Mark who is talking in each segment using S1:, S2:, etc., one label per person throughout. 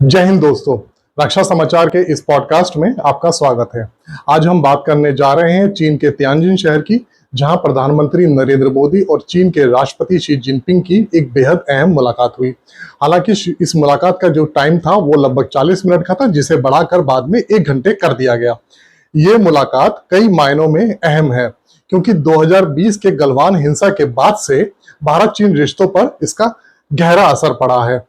S1: जय हिंद दोस्तों। रक्षा समाचार के इस पॉडकास्ट में आपका स्वागत है। आज हम बात करने जा रहे हैं चीन के तियानजिन शहर की, जहां प्रधानमंत्री नरेंद्र मोदी और चीन के राष्ट्रपति शी जिनपिंग की एक बेहद अहम मुलाकात हुई। हालांकि इस मुलाकात का जो टाइम था वो लगभग 40 मिनट का था, जिसे बढ़ाकर बाद में 1 घंटे कर दिया गया। ये मुलाकात कई मायनों में अहम है, क्योंकि 2020 के गलवान हिंसा के बाद से भारत चीन रिश्तों पर इसका गहरा असर पड़ा है।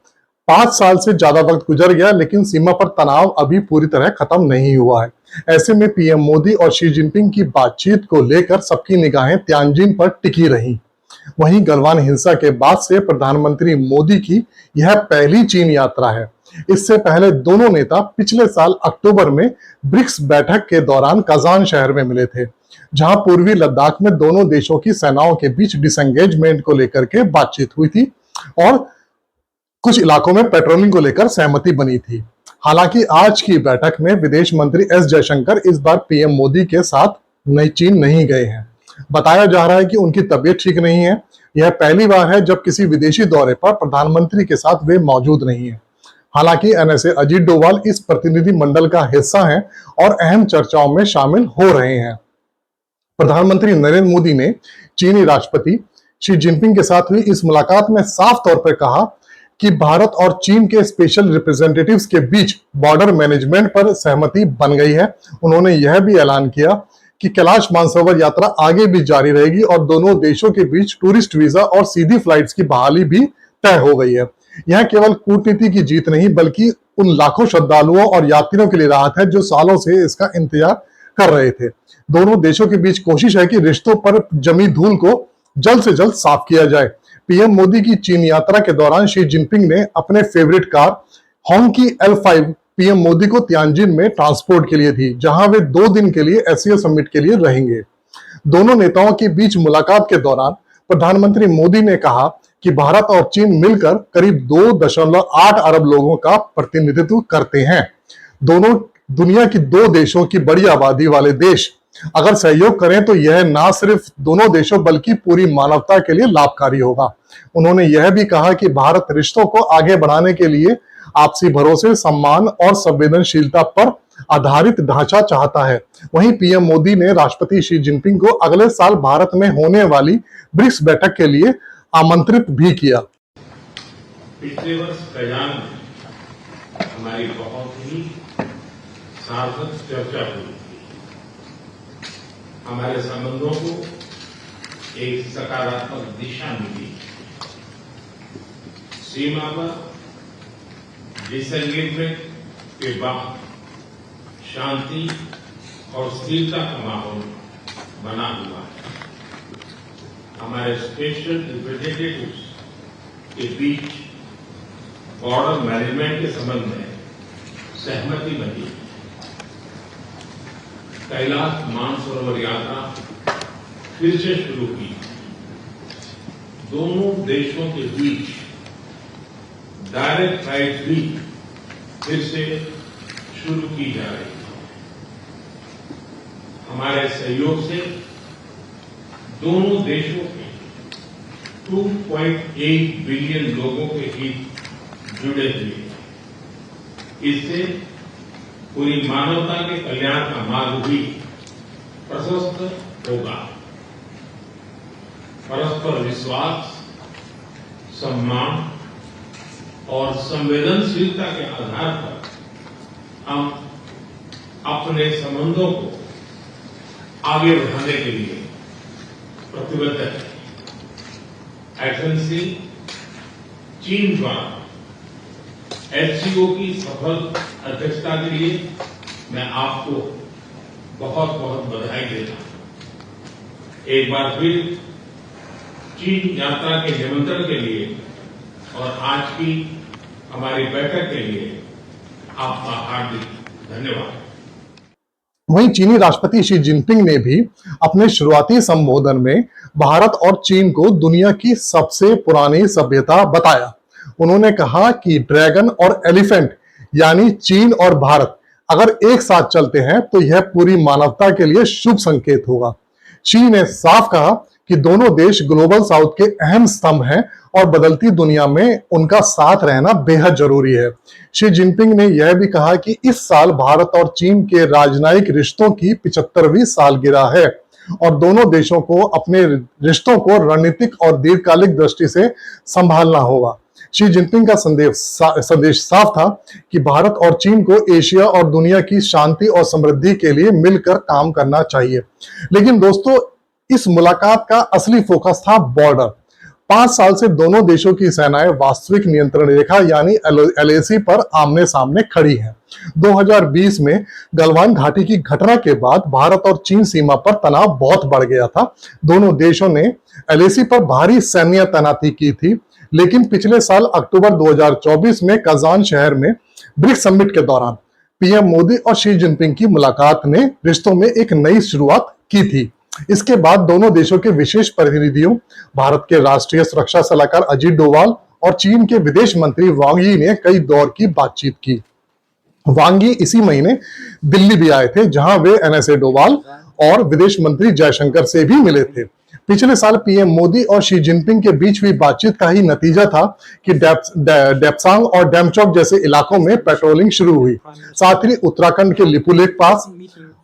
S1: 5 साल से ज्यादा वक्त गुजर गया, लेकिन सीमा पर तनाव अभी पूरी तरह खत्म नहीं हुआ है। ऐसे में पीएम मोदी और शी जिनपिंग की बातचीत को लेकर सबकी निगाहें तियानजिन पर टिकी रहीं। वहीं गलवान हिंसा के बाद से प्रधानमंत्री मोदी की यह पहली चीन यात्रा है। इससे पहले दोनों नेता पिछले साल अक्टूबर में ब्रिक्स बैठक के दौरान कजान शहर में मिले थे, जहां पूर्वी लद्दाख में दोनों देशों की सेनाओं के बीच डिसंगेजमेंट को लेकर के बातचीत हुई थी और कुछ इलाकों में पेट्रोलिंग को लेकर सहमति बनी थी। हालांकि आज की बैठक में विदेश मंत्री एस जयशंकर इस बार पीएम मोदी के साथ चीन नहीं गए हैं। बताया जा रहा है कि उनकी तबीयत ठीक नहीं है। यह पहली बार है जब किसी विदेशी दौरे पर प्रधानमंत्री के साथ वे मौजूद नहीं है। हालांकि एनएसए अजीत डोभाल इस प्रतिनिधि मंडल का हिस्सा हैं और अहम चर्चाओं में शामिल हो रहे हैं। प्रधानमंत्री नरेंद्र मोदी ने चीनी राष्ट्रपति शी जिनपिंग के साथ हुई इस मुलाकात में साफ तौर पर कहा कि भारत और चीन के स्पेशल रिप्रेजेंटेटिव्स के बीच बॉर्डर मैनेजमेंट पर सहमति बन गई है। उन्होंने यह भी ऐलान किया कि कैलाश मानसरोवर यात्रा आगे भी जारी रहेगी और दोनों देशों के बीच टूरिस्ट वीजा और सीधी फ्लाइट्स की बहाली भी तय हो गई है। यह केवल कूटनीति की जीत नहीं, बल्कि उन लाखों श्रद्धालुओं और यात्रियों के लिए राहत है जो सालों से इसका इंतजार कर रहे थे। दोनों देशों के बीच कोशिश है कि रिश्तों पर जमी धूल को जल्द से जल्द साफ किया जाए। पीएम मोदी की चीन यात्रा के दौरान शी जिनपिंग ने अपने favourite car Hongqi L5 PM Modi को तियानजिन में ट्रांसपोर्ट के लिए दी, जहां वे 2 दिन के लिए एससीओ समिट के लिए रहेंगे। दोनों नेताओं के बीच मुलाकात के दौरान प्रधानमंत्री मोदी ने कहा कि भारत और चीन मिलकर करीब 2.8 अरब लोगों का प्रतिनिधित्व करते हैं। दोनों दुनिया की 2 देशों की बड़ी आबादी वाले देश अगर सहयोग करें तो यह ना सिर्फ दोनों देशों बल्कि पूरी मानवता के लिए लाभकारी होगा। उन्होंने यह भी कहा कि भारत रिश्तों को आगे बढ़ाने के लिए आपसी भरोसे, सम्मान और संवेदनशीलता पर आधारित ढांचा चाहता है। वहीं पीएम मोदी ने राष्ट्रपति शी जिनपिंग को अगले साल भारत में होने वाली ब्रिक्स बैठक के लिए आमंत्रित भी किया।
S2: पिछले वर्ष कजान में हमारी बहुत ही सार्थक चर्चा हुई। हमारे संबंधों को एक सकारात्मक दिशा मिली। सीमा पर डिसएंगेजमेंट के बाद शांति और स्थिरता का माहौल बना हुआ है। हमारे स्पेशल रिप्रेजेंटेटिव्स के बीच बॉर्डर मैनेजमेंट के संबंध में सहमति बनी। कैलाश मानसरोवर यात्रा फिर से शुरू की। दोनों देशों के बीच डायरेक्ट फ्लाइट भी फिर से शुरू की जा रही है। हमारे सहयोग से दोनों देशों के 2.8 बिलियन लोगों के हित जुड़े हुए हैं। इससे पूरी मानवता के कल्याण का मार्ग भी प्रशस्त होगा। परस्पर विश्वास, सम्मान और संवेदनशीलता के आधार पर हम अपने संबंधों को आगे बढ़ाने के लिए प्रतिबद्ध हैं। एथेंस चीन द्वारा एससीओ की सफल अध्यक्षता के लिए मैं आपको बहुत बहुत बधाई देता हूं। एक बार फिर चीन यात्रा के निमंत्रण के लिए और आज की हमारी बैठक के लिए आपका हार्दिक धन्यवाद।
S1: वहीं चीनी राष्ट्रपति शी जिनपिंग ने भी अपने शुरुआती संबोधन में भारत और चीन को दुनिया की सबसे पुरानी सभ्यता बताया। उन्होंने कहा कि ड्रैगन और एलिफेंट यानी चीन और भारत अगर एक साथ चलते हैं तो यह पूरी मानवता के लिए शुभ संकेत होगा। शी ने साफ कहा कि दोनों देश ग्लोबल साउथ के अहम स्तंभ हैं और बदलती दुनिया में उनका साथ रहना बेहद जरूरी है। शी जिनपिंग ने यह भी कहा कि इस साल भारत और चीन के राजनयिक रिश्तों की 75वीं सालगिरह है और दोनों देशों को अपने रिश्तों को रणनीतिक और दीर्घकालिक दृष्टि से संभालना होगा। शी जिनपिंग का संदेश साफ था कि भारत और चीन को एशिया और दुनिया की शांति और समृद्धि के लिए मिलकर काम करना चाहिए। लेकिन दोस्तों, इस मुलाकात का असली फोकस था बॉर्डर। 5 साल से दोनों देशों की सेनाएं वास्तविक नियंत्रण रेखा यानी एलएसी पर आमने सामने खड़ी हैं। 2020 में गलवान घाटी की घटना के बाद भारत और चीन सीमा पर तनाव बहुत बढ़ गया था। दोनों देशों ने एलएसी पर भारी सैन्य तैनाती की थी, लेकिन पिछले साल अक्टूबर 2024 में कजान शहर में ब्रिक्स समिट के दौरान पीएम मोदी और शी जिनपिंग की मुलाकात ने रिश्तों में एक नई शुरुआत की थी। इसके बाद दोनों देशों के विशेष प्रतिनिधियों, भारत के राष्ट्रीय सुरक्षा सलाहकार अजीत डोवाल और चीन के विदेश मंत्री वांग यी ने कई दौर की बातचीत की। वांग यी इसी महीने दिल्ली भी आए थे, जहां वे एनएसए डोवाल और विदेश मंत्री जयशंकर से भी मिले थे। पिछले साल पीएम मोदी और शी जिनपिंग के बीच हुई बातचीत का ही नतीजा था कि डेप्सांग और डेमचौक जैसे इलाकों में पेट्रोलिंग शुरू हुई। साथ ही उत्तराखंड के लिपुलेख पास,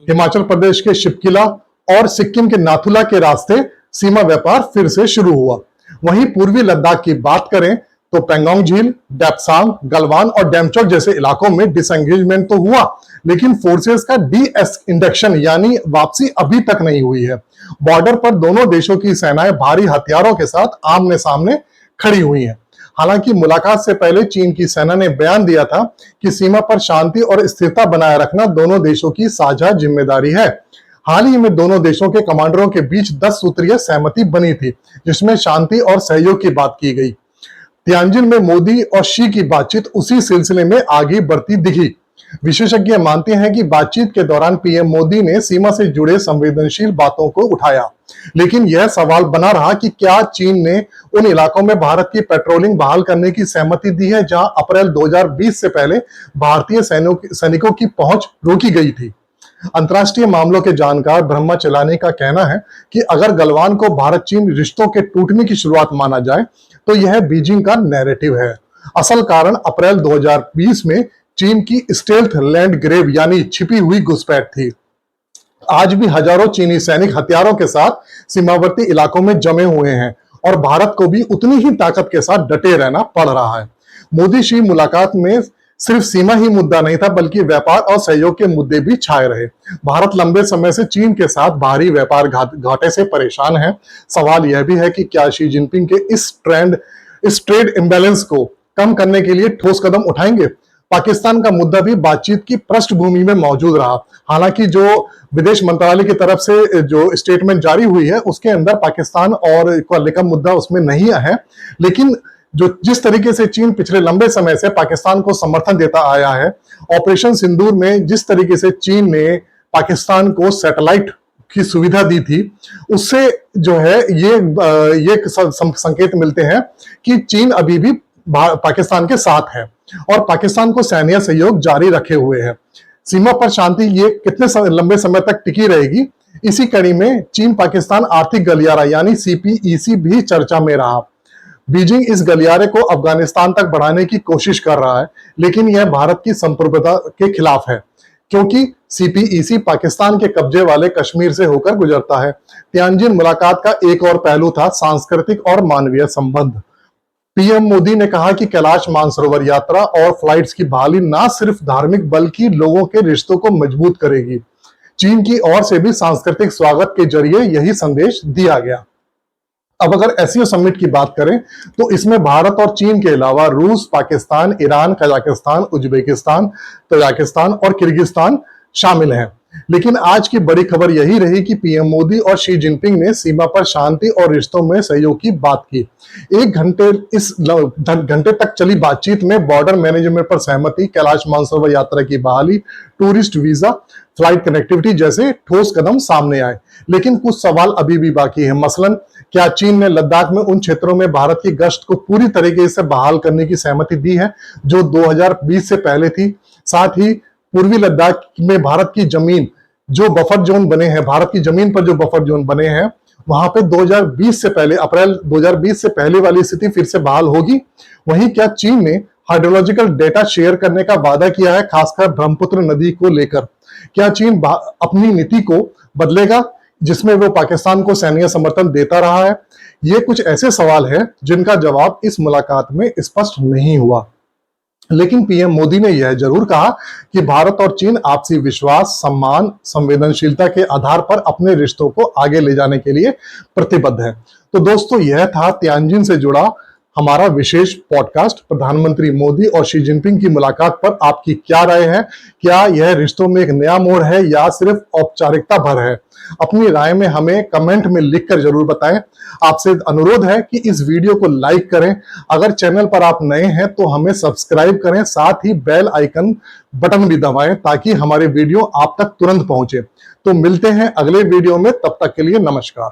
S1: हिमाचल प्रदेश के शिवकिला और सिक्किम के नाथुला के रास्ते सीमा व्यापार फिर से शुरू हुआ। वहीं पूर्वी लद्दाख की बात करें तो पेंगोंग झील, डेप्सांग, गलवान और डेमचौक जैसे इलाकों में डिसएंगेजमेंट तो हुआ, लेकिन फोर्सेस का डी-एस्केलेशन यानी वापसी अभी तक नहीं हुई है। बॉर्डर पर दोनों देशों की सेनाएं भारी हथियारों के साथ आमने सामने खड़ी हुई हैं। हालांकि मुलाकात से पहले चीन की सेना ने बयान दिया था कि सीमा पर शांति और स्थिरता बनाए रखना दोनों देशों की साझा जिम्मेदारी है। हाल ही में दोनों देशों के कमांडरों के बीच 10 सूत्रीय सहमति बनी थी, जिसमें शांति और सहयोग की बात की गई। तियानजिन में मोदी और शी की बातचीत उसी सिलसिले में आगे बढ़ती दिखी। विशेषज्ञ मानते हैं कि बातचीत के दौरान पीएम मोदी ने सीमा से जुड़े संवेदनशील बातों को उठाया, लेकिन यह सवाल बना रहा कि क्या चीन ने उन इलाकों में भारत की पेट्रोलिंग बहाल करने की सहमति दी है जहां अप्रैल 2020 से पहले भारतीय सैनिकों की पहुंच रोकी गई थी। अंतर्राष्ट्रीय मामलों के जानकार ब्रह्मा चलानी का कहना है कि अगर गलवान को भारत चीन रिश्तों के टूटने की शुरुआत माना जाए तो यह बीजिंग का नैरेटिव है। असल कारण अप्रैल 2020 में चीन की स्टेल्थ लैंड ग्रेव यानी छिपी हुई घुसपैठ थी। आज भी हजारों चीनी सैनिक हथियारों के साथ सीमावर्ती इलाकों में जमे हुए हैं और भारत को भी उतनी ही ताकत के साथ डटे रहना पड़ रहा है। मोदी शी मुलाकात में सिर्फ सीमा ही मुद्दा नहीं था, बल्कि व्यापार और सहयोग के मुद्दे भी छाए रहे। भारत लंबे समय से चीन के साथ भारी व्यापार घाटे से परेशान है। सवाल यह भी है कि क्या शी जिनपिंग के इस ट्रेड इम्बैलेंस को कम करने के लिए ठोस कदम उठाएंगे। पाकिस्तान का मुद्दा भी बातचीत की पृष्ठभूमि में मौजूद रहा। हालांकि जो विदेश मंत्रालय की तरफ से जो स्टेटमेंट जारी हुई है उसके अंदर पाकिस्तान और का मुद्दा उसमें नहीं है, लेकिन जिस तरीके से चीन पिछले लंबे समय से पाकिस्तान को समर्थन देता आया है, ऑपरेशन सिंदूर में जिस तरीके से चीन ने पाकिस्तान को सैटेलाइट की सुविधा दी थी, उससे जो है ये संकेत मिलते हैं कि चीन अभी भी पाकिस्तान के साथ है और पाकिस्तान को सैन्य सहयोग जारी रखे हुए है। सीमा पर शांति ये कितने लंबे समय तक टिकी रहेगी, इसी कड़ी में चीन पाकिस्तान आर्थिक गलियारा यानी सीपीईसी भी चर्चा में रहा। बीजिंग इस गलियारे को अफगानिस्तान तक बढ़ाने की कोशिश कर रहा है, लेकिन यह भारत की संप्रभुता के खिलाफ है, क्योंकि सीपीईसी पाकिस्तान के कब्जे वाले कश्मीर से होकर गुजरता है। तियानजिन मुलाकात का एक और पहलू था सांस्कृतिक और मानवीय संबंध। पीएम मोदी ने कहा कि कैलाश मानसरोवर यात्रा और फ्लाइट्स की बहाली न सिर्फ धार्मिक बल्कि लोगों के रिश्तों को मजबूत करेगी। चीन की ओर से भी सांस्कृतिक स्वागत के जरिए यही संदेश दिया गया। अब अगर एससीओ समिट की बात करें तो इसमें भारत और चीन के अलावा रूस, Pakistan, Iran, Kazakhstan, Uzbekistan, Tajikistan और किर्गिस्तान शामिल हैं। लेकिन आज की बड़ी खबर यही रही कि पीएम मोदी और शी जिनपिंग ने सीमा पर शांति और रिश्तों में सहयोग की बात की। एक घंटे तक चली बातचीत में बॉर्डर मैनेजमेंट पर सहमति, कैलाश मानसरोवर यात्रा की बहाली, टूरिस्ट वीजा, फ्लाइट कनेक्टिविटी जैसे ठोस कदम सामने आए। लेकिन कुछ सवाल अभी भी बाकी है। मसलन क्या चीन ने लद्दाख में उन क्षेत्रों में भारत की गश्त को पूरी तरीके से बहाल करने की सहमति दी है जो 2020 से पहले थी। साथ ही पूर्वी लद्दाख में भारत की जमीन जो बफर जोन बने हैं, भारत की जमीन पर जो बफर जोन बने हैं वहां पे 2020 से पहले, अप्रैल 2020 से पहले वाली स्थिति फिर से बहाल होगी? वहीं क्या चीन ने हाइड्रोलॉजिकल डेटा शेयर करने का वादा किया है, खासकर ब्रह्मपुत्र नदी को लेकर? क्या चीन अपनी नीति को बदलेगा, जिसमें वो पाकिस्तान को सैन्य समर्थन देता रहा है? ये कुछ ऐसे सवाल हैं जिनका जवाब इस मुलाकात में स्पष्ट नहीं हुआ। लेकिन पीएम मोदी ने यह जरूर कहा कि भारत और चीन आपसी विश्वास, सम्मान, संवेदनशीलता के आधार पर अपने रिश्तों को आगे ले जाने के लिए प्रतिबद्ध है। तो दोस्तों, यह था तियानजिन से जुड़ा हमारा विशेष पॉडकास्ट। प्रधानमंत्री मोदी और शी जिनपिंग की मुलाकात पर आपकी क्या राय है? क्या यह रिश्तों में एक नया मोड़ है या सिर्फ औपचारिकता भर है? अपनी राय में हमें कमेंट में लिखकर जरूर बताएं। आपसे अनुरोध है कि इस वीडियो को लाइक करें। अगर चैनल पर आप नए हैं तो हमें सब्सक्राइब करें, साथ ही बेल आइकन बटन भी दबाएं ताकि हमारे वीडियो आप तक तुरंत पहुंचे। तो मिलते हैं अगले वीडियो में, तब तक के लिए नमस्कार।